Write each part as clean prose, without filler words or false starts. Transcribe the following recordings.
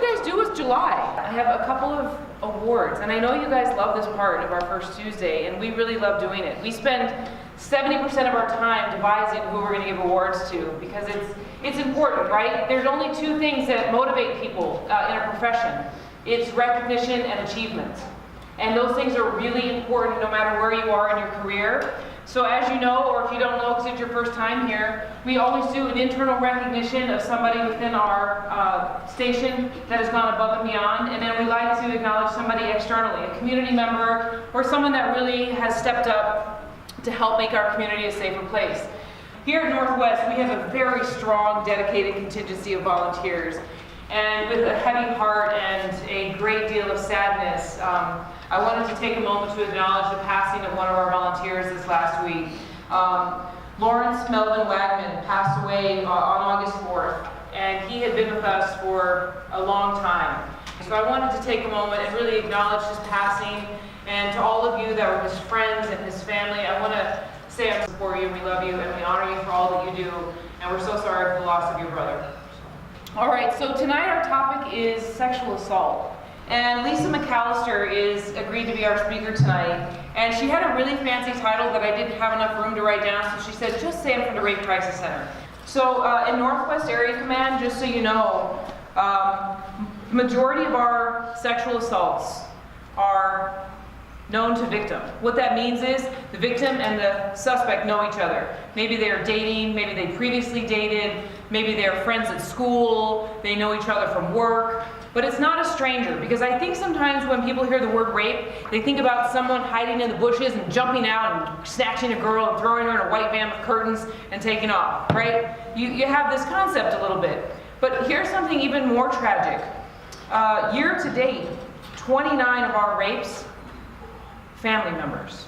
you guys do with July? I have a couple of awards, and I know you guys love this part of our First Tuesday, and we really love doing it. We spend 70% of our time devising who we're going to give awards to, because it's important, right? There's only two things that motivate people in a profession. It's recognition and achievement. And those things are really important no matter where you are in your career. So as you know, or if you don't know because it's your first time here, we always do an internal recognition of somebody within our station that has gone above and beyond, and then we like to acknowledge somebody externally, a community member or someone that really has stepped up to help make our community a safer place. Here at Northwest, we have a very strong, dedicated contingency of volunteers, and with a heavy heart and a great deal of sadness, I wanted to take a moment to acknowledge the passing of one of our volunteers this last week. Lawrence Melvin Wagman passed away on August 4th, and he had been with us for a long time. So I wanted to take a moment and really acknowledge his passing, and to all of you that were his friends and his family, I want to say I'm for you, we love you, and we honor you for all that you do, and we're so sorry for the loss of your brother. All right, so tonight our topic is sexual assault. And Lisa McAllister is agreed to be our speaker tonight. And she had a really fancy title that I didn't have enough room to write down, so she said, just say it for the Rape Crisis Center. So in Northwest Area Command, just so you know, majority of our sexual assaults are known to victim. What that means is the victim and the suspect know each other. Maybe they're dating, maybe they previously dated, maybe they're friends at school, they know each other from work. But it's not a stranger, because I think sometimes when people hear the word rape, they think about someone hiding in the bushes and jumping out and snatching a girl and throwing her in a white van with curtains and taking off, right? You have this concept a little bit. But here's something even more tragic. Year to date, 29 of our rapes, family members.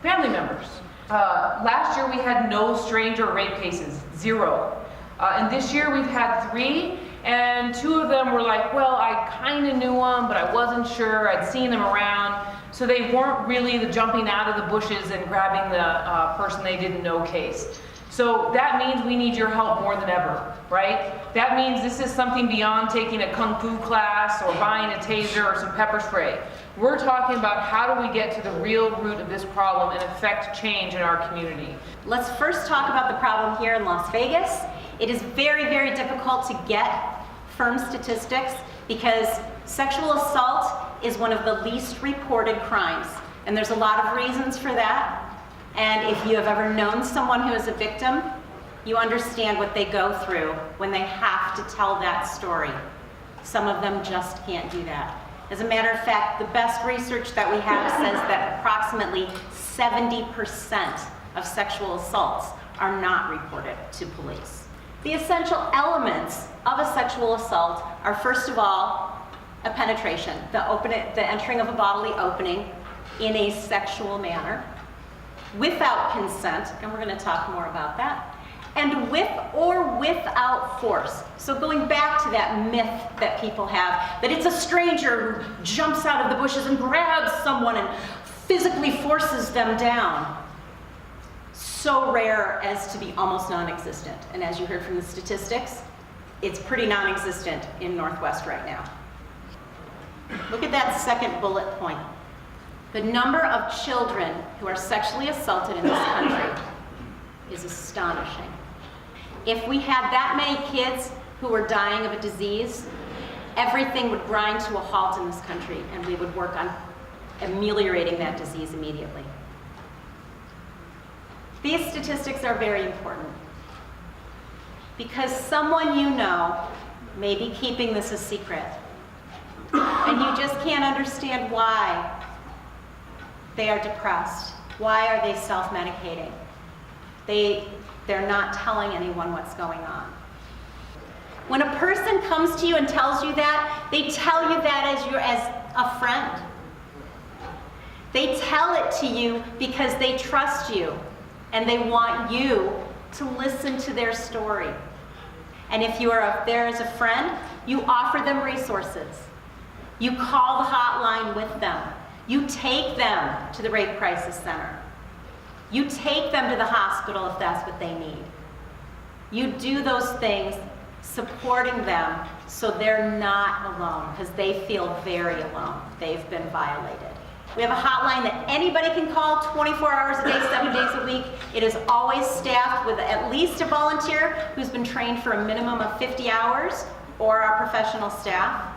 Family members. Last year we had no stranger rape cases, 0. And this year we've had 3. And 2 of them were like, well, I kind of knew them, but I wasn't sure. I'd seen them around. So they weren't really the jumping out of the bushes and grabbing the person they didn't know case. So that means we need your help more than ever, right? That means this is something beyond taking a kung fu class or buying a taser or some pepper spray. We're talking about how do we get to the real root of this problem and affect change in our community. Let's first talk about the problem here in Las Vegas. It is very, very difficult to get firm statistics because sexual assault is one of the least reported crimes. And there's a lot of reasons for that. And if you have ever known someone who is a victim, you understand what they go through when they have to tell that story. Some of them just can't do that. As a matter of fact, the best research that we have says that approximately 70% of sexual assaults are not reported to police. The essential elements of a sexual assault are, first of all, a penetration, the entering of a bodily opening in a sexual manner, without consent, and we're going to talk more about that, and with or without force. So going back to that myth that people have, that it's a stranger who jumps out of the bushes and grabs someone and physically forces them down. So rare as to be almost non-existent. And as you heard from the statistics, it's pretty non-existent in Northwest right now. Look at that second bullet point. The number of children who are sexually assaulted in this country is astonishing. If we had that many kids who were dying of a disease, everything would grind to a halt in this country, and we would work on ameliorating that disease immediately. These statistics are very important because someone you know may be keeping this a secret, and you just can't understand why they are depressed. Why are they self-medicating? They're not telling anyone what's going on. When a person comes to you and tells you that, they tell you that as a friend. They tell it to you because they trust you and they want you to listen to their story. And if you are there as a friend, you offer them resources. You call the hotline with them. You take them to the Rape Crisis Center. You take them to the hospital if that's what they need. You do those things supporting them so they're not alone, because they feel very alone. They've been violated. We have a hotline that anybody can call 24 hours a day, 7 days a week. It is always staffed with at least a volunteer who's been trained for a minimum of 50 hours, or our professional staff.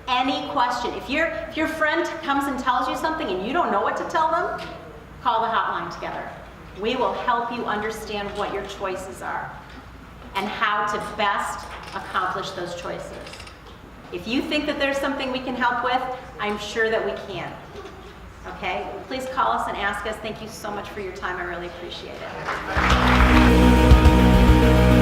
Any question, if your friend comes and tells you something and you don't know what to tell them, call the hotline together. We will help you understand what your choices are and how to best accomplish those choices. If you think that there's something we can help with, I'm sure that we can. Okay? Please call us and ask us. Thank you so much for your time. I really appreciate it.